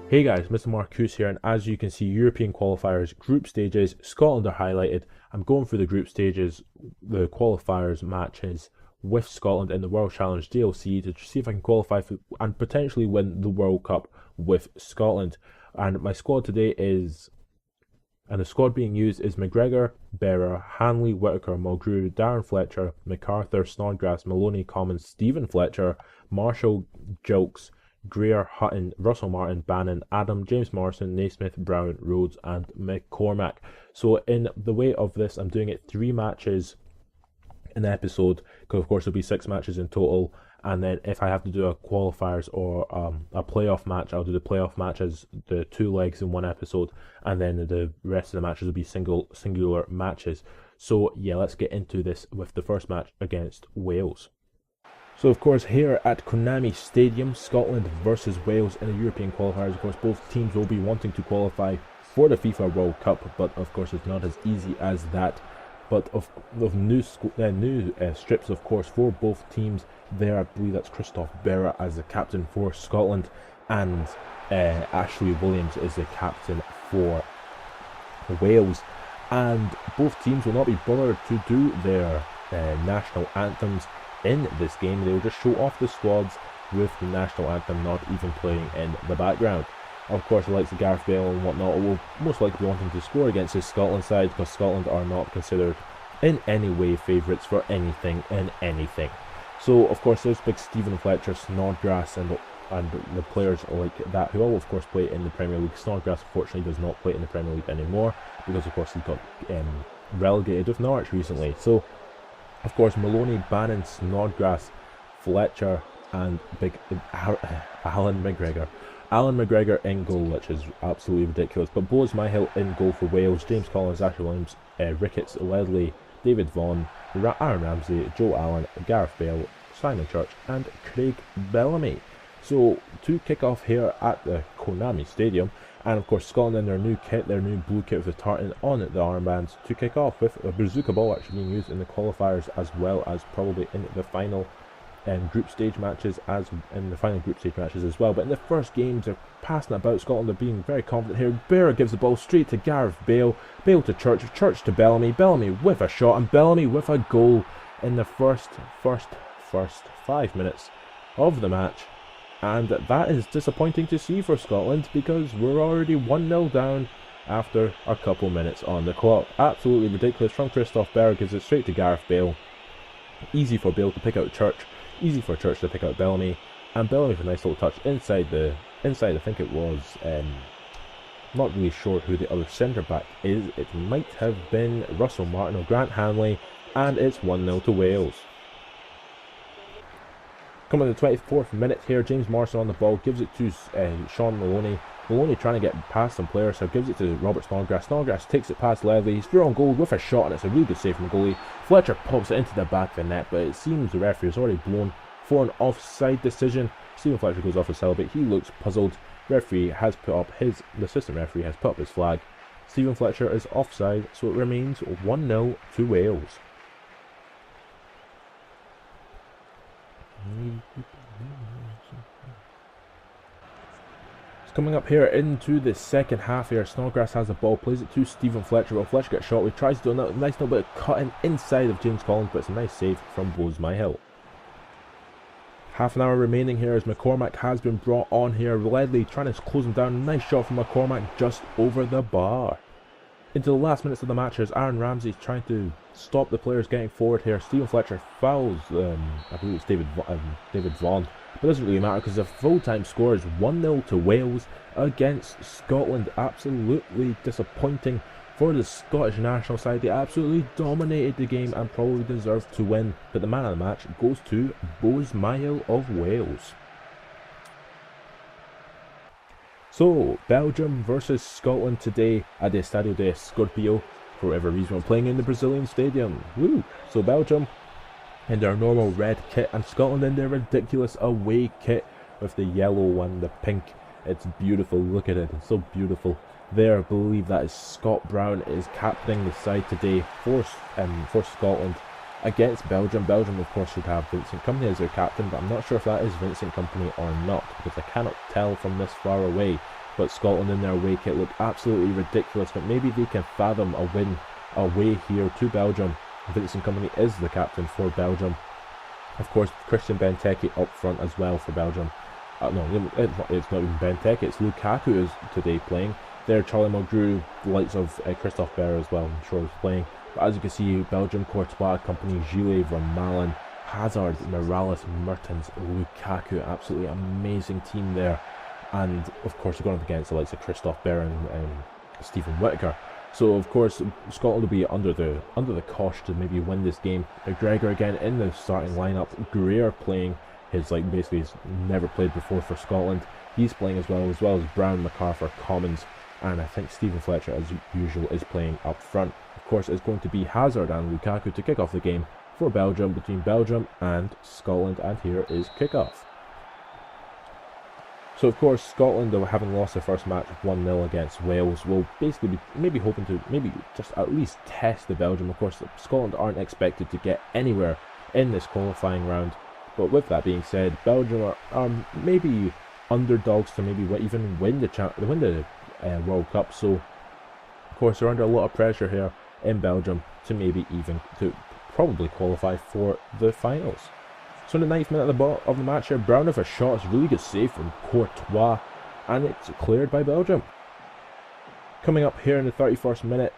Hey guys, Mr. Marcus here, and as you can see, European qualifiers, group stages, Scotland are highlighted. I'm going through the group stages, the qualifiers matches with Scotland in the World Challenge DLC to see if I can qualify for, and potentially win the World Cup with Scotland. And my squad today is, and the squad being used is McGregor, Berra, Hanley, Whitaker, Mulgrew, Darren Fletcher, MacArthur, Snodgrass, Maloney, Commons, Stephen Fletcher, Marshall, Jilks, Greer, Hutton, Russell Martin, Bannon, Adam, James Morrison, Naismith, Brown, Rhodes, and McCormack. So in the way of this, I'm doing it 3 matches an episode, because of course there'll be 6 matches in total. And then if I have to do a qualifiers or a playoff match, I'll do the playoff matches, the 2 legs in 1 episode, and then the rest of the matches will be singular matches. So yeah, let's get into this with the first match against Wales. So of course here at Konami Stadium, Scotland versus Wales in the European qualifiers. Of course both teams will be wanting to qualify for the FIFA World Cup, but of course it's not as easy as that. But of new strips, of course, for both teams there. I believe that's Christoph Berra as the captain for Scotland, and Ashley Williams is the captain for Wales. And both teams will not be bothered to do their national anthems in this game. They will just show off the squads with the national anthem not even playing in the background. Of course, the likes of Gareth Bale and whatnot will most likely be wanting to score against his Scotland side, because Scotland are not considered in any way favourites for anything in anything. So, of course, there's big Stephen Fletcher, Snodgrass, and the players like that who all, of course, play in the Premier League. Snodgrass, unfortunately, does not play in the Premier League anymore because, of course, he got relegated with Norwich recently. So, of course, Maloney, Bannon, Snodgrass, Fletcher, and big Alan McGregor. Alan McGregor in goal, which is absolutely ridiculous. But Bose Myhill in goal for Wales. James Collins, Ashley Williams, Ricketts, Ledley, David Vaughan, Aaron Ramsey, Joe Allen, Gareth Bale, Simon Church, and Craig Bellamy. So to kick off here at the Konami Stadium, and of course Scotland in their new kit, their new blue kit with the tartan on the armbands, to kick off with a bazooka ball actually being used in the qualifiers as well as probably in the final group stage matches, as well. But in the first games, they're passing about. Scotland are being very confident here. Bear gives the ball straight to Gareth Bale, Bale to Church, Church to Bellamy, Bellamy with a shot, and Bellamy with a goal in the first 5 minutes of the match. And that is disappointing to see for Scotland, because we're already 1-0 down after a couple minutes on the clock. Absolutely ridiculous from Christoph Berra. Gives it straight to Gareth Bale. Easy for Bale to pick out Church. Easy for Church to pick out Bellamy, and Bellamy with a nice little touch inside. I think it was, not really sure who the other centre back is. It might have been Russell Martin or Grant Hanley, and it's 1-0 to Wales. Coming to the 24th minute here, James Morrison on the ball, gives it to Sean Maloney. Maloney trying to get past some players, so gives it to Robert Snodgrass. Snodgrass takes it past Ledley. He's through on goal with a shot, and it's a really good save from the goalie. Fletcher pops it into the back of the net, but it seems the referee has already blown for an offside decision. Stephen Fletcher goes off to celebrate. He looks puzzled. The assistant referee has put up his flag. Stephen Fletcher is offside, so it remains 1-0 to Wales. Coming up here into the second half here, Snodgrass has the ball, plays it to Stephen Fletcher. Well, Fletcher gets shot. He tries to do a nice little bit of cutting inside of James Collins, but it's a nice save from Bose Myhill. Half an hour remaining here as McCormack has been brought on here. Ledley trying to close him down. Nice shot from McCormack just over the bar. Into the last minutes of the match, as Aaron Ramsey trying to stop the players getting forward here. Stephen Fletcher fouls, I believe it's David Vaughan. But it doesn't really matter, because the full-time score is 1-0 to Wales against Scotland. Absolutely disappointing for the Scottish national side. They absolutely dominated the game and probably deserved to win. But the man of the match goes to Bose Myhill of Wales. So, Belgium versus Scotland today at the Estadio de Scorpio. For whatever reason, we're playing in the Brazilian stadium. Woo! So Belgium in their normal red kit, and Scotland in their ridiculous away kit with the yellow one, the pink. It's beautiful. Look at it. It's so beautiful. There, I believe that is Scott Brown is captaining the side today for Scotland against Belgium. Belgium, of course, should have Vincent Kompany as their captain, but I'm not sure if that is Vincent Kompany or not, because I cannot tell from this far away. but Scotland in their wake, it looked absolutely ridiculous, but maybe they can fathom a win away here to Belgium. Vincent Kompany is the captain for Belgium. Of course, Christian Benteke up front as well for Belgium. No, it's not even Benteke, it's Lukaku is today playing. There, Charlie Mulgrew, the likes of Christophe Berra as well, I'm sure is playing. But as you can see, Belgium, Courtois, Kompany, Gillet, Vermaelen, Hazard, Morales, Mertens, Lukaku, absolutely amazing team there. And of course, you're going up against the likes of Christophe Berra and Stephen Whittaker. So of course, Scotland will be under the cosh to maybe win this game. McGregor again in the starting lineup. Greer playing his basically he's never played before for Scotland. He's playing as well as Brown, MacArthur, Commons, and I think Stephen Fletcher as usual is playing up front. Of course, it's going to be Hazard and Lukaku to kick off the game for Belgium, between Belgium and Scotland, and here is kickoff. So of course, Scotland, though having lost their first match 1-0 against Wales, will basically be maybe hoping to just at least test the Belgium. Of course, Scotland aren't expected to get anywhere in this qualifying round, but with that being said, Belgium are maybe underdogs to maybe even win the World Cup. So of course, they're under a lot of pressure here in Belgium to maybe even to probably qualify for the finals. So in the 9th minute of the match here, Brown with a shot. It's a really good save from Courtois, and it's cleared by Belgium. Coming up here in the 31st minute,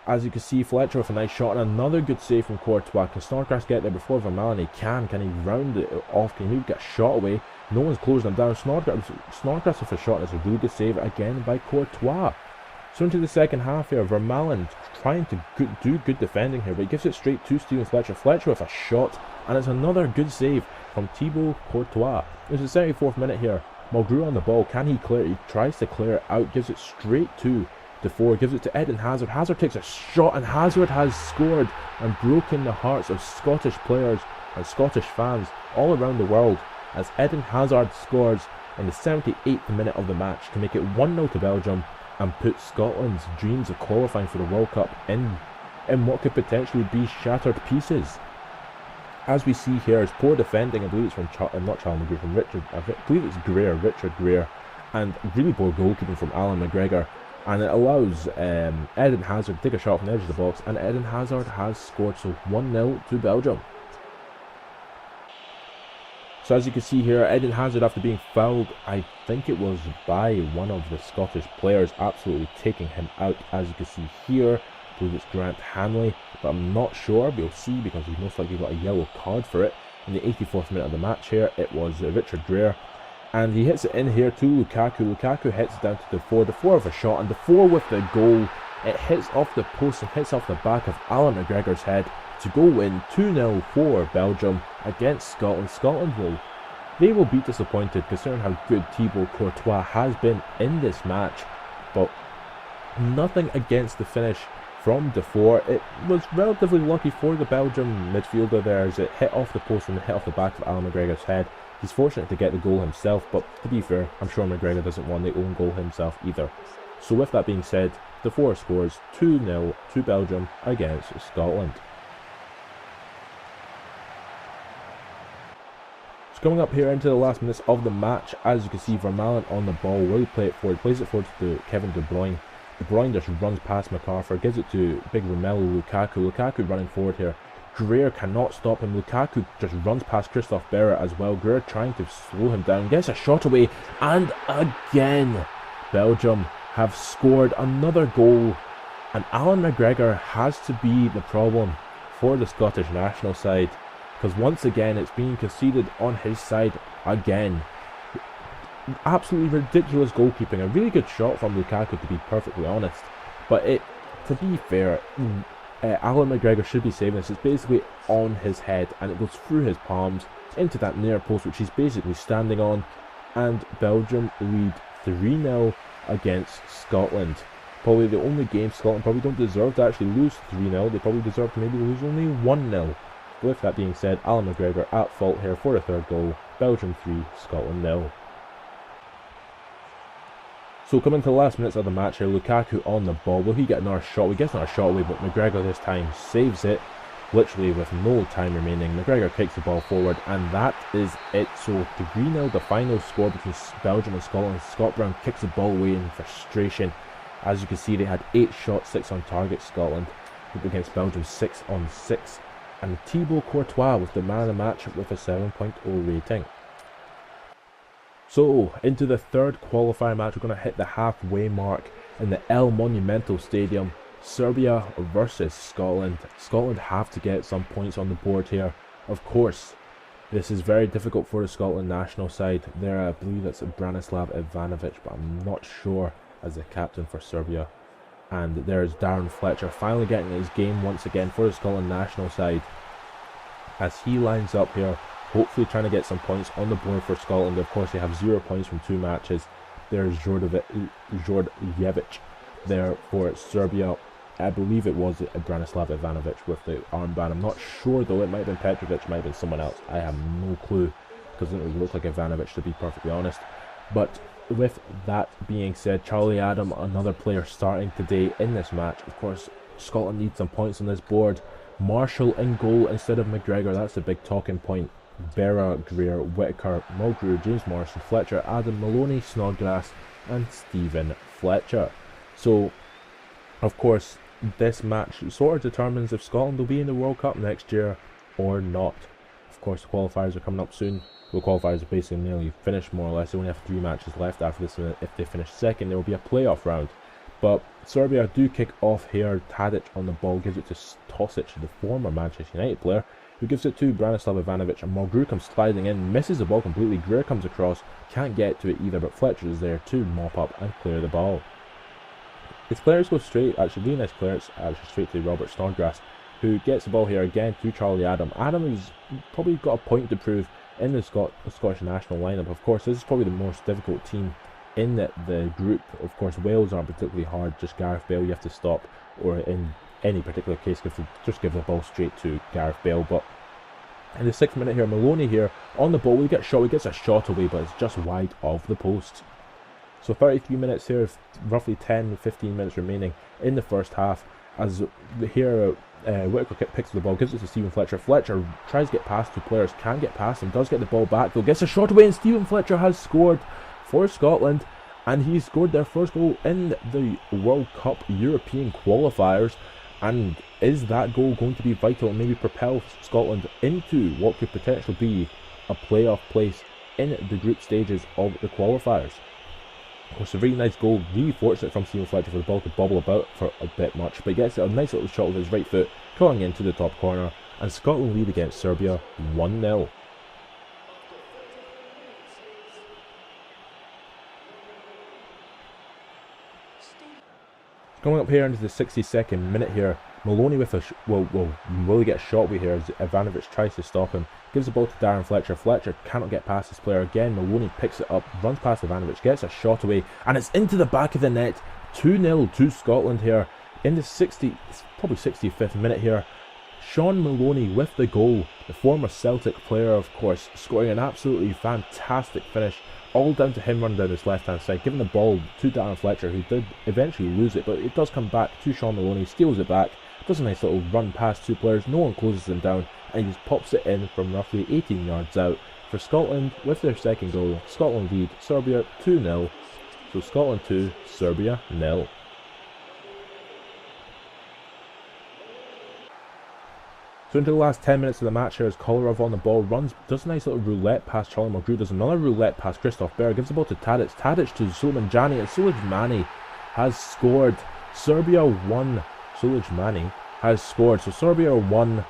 as you can see, Fletcher with a nice shot and another good save from Courtois. Can Snodgrass get there before Vermaelen? He can. Can he round it off? Can he maybe get a shot away? No one's closing him down. Snodgrass with a shot. It's a really good save again by Courtois. So into the second half here, Vermaelen trying to do good defending here, but he gives it straight to Stephen Fletcher. Fletcher with a shot, and it's another good save from Thibaut Courtois. It's the 74th minute here. Mulgrew on the ball. Can he clear? He tries to clear it out, gives it straight to Defoe, gives it to Eden Hazard. Hazard takes a shot, and Hazard has scored and broken the hearts of Scottish players and Scottish fans all around the world, as Eden Hazard scores in the 78th minute of the match to make it 1-0 to Belgium, and put Scotland's dreams of qualifying for the World Cup in what could potentially be shattered pieces. As we see here, it's poor defending. I believe it's from not Charlie McGrew, from Richard. I believe it's Richard Greer, and really poor goalkeeping from Alan McGregor. And it allows Eden Hazard to take a shot from the edge of the box, and Eden Hazard has scored. So 1-0 to Belgium. So as you can see here, Eden Hazard, after being fouled, I think it was by one of the Scottish players, absolutely taking him out. As you can see here, I believe it's Grant Hanley, but I'm not sure. We'll see, because he most likely got a yellow card for it. In the 84th minute of the match here, it was Richard Greer, and he hits it in here to Lukaku. Lukaku hits it down to Defoe. Defoe with a shot, and Defoe with the goal. It hits off the post and hits off the back of Alan McGregor's head to go win 2-0 for Belgium against Scotland. Scotland will be disappointed, considering how good Thibaut Courtois has been in this match, but nothing against the finish from Defoe. It was relatively lucky for the Belgium midfielder there, as it hit off the post and hit off the back of Alan McGregor's head. He's fortunate to get the goal himself, but to be fair, I'm sure McGregor doesn't want the own goal himself either. So with that being said, Defoe scores 2-0 to Belgium against Scotland. Coming up here into the last minutes of the match, as you can see, Vermaelen on the ball. Will he play it forward? Plays it forward to Kevin De Bruyne. De Bruyne just runs past MacArthur, gives it to big Romelu Lukaku. Lukaku running forward here. Greer cannot stop him. Lukaku just runs past Christophe Berra as well. Greer trying to slow him down, gets a shot away, and again, Belgium have scored another goal. And Alan McGregor has to be the problem for the Scottish national side, because once again it's being conceded on his side again. Absolutely ridiculous goalkeeping. A really good shot from Lukaku, to be perfectly honest, but to be fair, Alan McGregor should be saving this. It's basically on his head, and it goes through his palms into that near post, which he's basically standing on, and Belgium lead 3-0 against Scotland. Probably the only game Scotland probably don't deserve to actually lose 3-0. They probably deserve to maybe lose only 1-0. With that being said, Alan McGregor at fault here for a third goal. Belgium 3, Scotland 0. So coming to the last minutes of the match here, Lukaku on the ball. Will he get another shot? He gets another shot away, but McGregor this time saves it. literally with no time remaining. McGregor kicks the ball forward, and that is it. So 3-0 the final score between Belgium and Scotland. Scott Brown kicks the ball away in frustration. As you can see, they had 8 shots, 6 on target, Scotland, against Belgium 6 on 6. And Thibaut Courtois with the man of the match with a 7.0 rating. So, into the third qualifier match, we're going to hit the halfway mark in the El Monumental Stadium. Serbia versus Scotland. Scotland have to get some points on the board here. Of course, this is very difficult for the Scotland national side. There, I believe it's Branislav Ivanovic, but I'm not sure, as the captain for Serbia. And there's Darren Fletcher finally getting his game once again for the Scotland national side, as he lines up here, hopefully trying to get some points on the board for Scotland. Of course, they have 0 points from 2 matches. There's Djordjevic there for Serbia. I believe it was Branislav Ivanovic with the armband. I'm not sure though, it might have been Petrovic, it might have been someone else. I have no clue, because it doesn't really look like Ivanovic, to be perfectly honest. But with that being said, Charlie Adam, another player starting today in this match. Of course, Scotland needs some points on this board. Marshall in goal instead of McGregor, that's a big talking point. Berra, Greer, Whitaker, Mulgrew, James Morrison, Fletcher, Adam, Maloney, Snodgrass and Stephen Fletcher. So, of course, this match sort of determines if Scotland will be in the World Cup next year or not. Of course, the qualifiers are coming up soon. The qualifiers are basically nearly finished, more or less. They only have 3 matches left after this, and if they finish second, there will be a playoff round. But Serbia do kick off here. Tadic on the ball, gives it to Tosic, the former Manchester United player, who gives it to Branislav Ivanovic, and Mulgrew comes sliding in, misses the ball completely. Greer comes across, can't get to it either, but Fletcher is there to mop up and clear the ball. His clearance goes straight, actually really nice clearance, actually straight to Robert Snodgrass, who gets the ball here again to Charlie Adam. Adam has probably got a point to prove in the Scottish national lineup. Of course, this is probably the most difficult team in the group. Of course, Wales aren't particularly hard, just Gareth Bale you have to stop, or in any particular case, just give the ball straight to Gareth Bale. But in the 6th minute here, Maloney here on the ball, he gets a shot away, but it's just wide of the post. So 33 minutes here, roughly 10-15 minutes remaining in the first half, as here Whitaker picks the ball, gives it to Stephen Fletcher. Fletcher tries to get past 2 players, can't get past him, does get the ball back though, gets a shot away, and Stephen Fletcher has scored for Scotland, and he scored their first goal in the World Cup European qualifiers. And is that goal going to be vital and maybe propel Scotland into what could potentially be a playoff place in the group stages of the qualifiers? Of course, a really nice goal, really fortunate from Stephen Fletcher for the ball to bobble about for a bit much, but he gets a nice little shot with his right foot, curling into the top corner, and Scotland lead against Serbia 1-0. Coming up here into the 62nd minute here, Maloney with will he get a shot with here as Ivanovic tries to stop him, gives the ball to Darren Fletcher. Fletcher cannot get past this player again. Maloney picks it up, runs past Ivanovic, gets a shot away, and it's into the back of the net. 2-0 to Scotland here in the 65th minute here. Sean Maloney with the goal, the former Celtic player, of course, scoring an absolutely fantastic finish. All down to him running down his left hand side, giving the ball to Darren Fletcher, who did eventually lose it, but it does come back to Sean Maloney, steals it back, does a nice little run past 2 players, no one closes him down, and he just pops it in from roughly 18 yards out for Scotland with their second goal. Scotland lead Serbia 2-0, so Scotland 2, Serbia 0. So into the last 10 minutes of the match here, as Kolarov on the ball runs, does a nice little roulette pass Charlie Mulgrew, does another roulette pass Christoph Berra, gives the ball to Tadic, Tadic to Suleimani, and Suleimani has scored. Serbia 1, Suleimani has scored, so Serbia 1,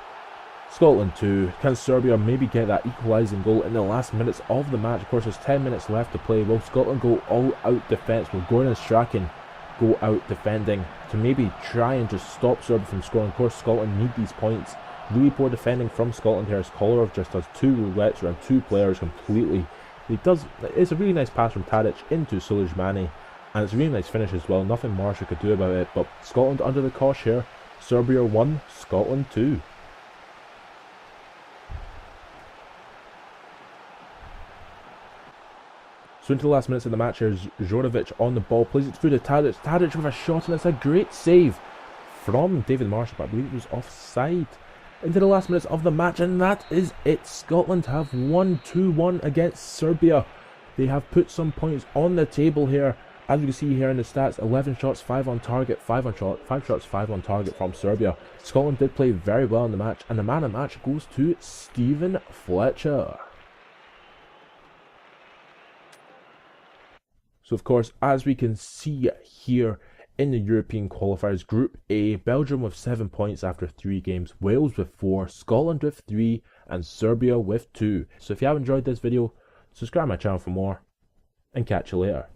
Scotland 2. Can Serbia maybe get that equalising goal in the last minutes of the match? Of course, there's 10 minutes left to play. Will Scotland go all out defence? Will Gordon Strachan go out defending to maybe try and just stop Serbia from scoring? Of course, Scotland need these points. Really poor defending from Scotland here, as Kolarov just does 2 roulettes around 2 players completely. It's a really nice pass from Tadic into Suleimani, and it's a really nice finish as well. Nothing Marshall could do about it, but Scotland under the cosh here. Serbia 1, Scotland 2. So into the last minutes of the match here, Djordjevic on the ball, plays it through to Tadic. Tadic with a shot, and it's a great save from David Marshall, but I believe it was offside. into the last minutes of the match, and that is it. Scotland have won 2-1 against Serbia. They have put some points on the table here. As you can see here in the stats, 11 shots, 5 on target, 5 shots, 5 on target from Serbia. Scotland did play very well in the match, and the man of the match goes to Stephen Fletcher. So of course, as we can see here in the European qualifiers, Group A, Belgium with 7 points after 3 games, Wales with 4, Scotland with 3, and Serbia with 2. So if you have enjoyed this video, subscribe my channel for more, and catch you later.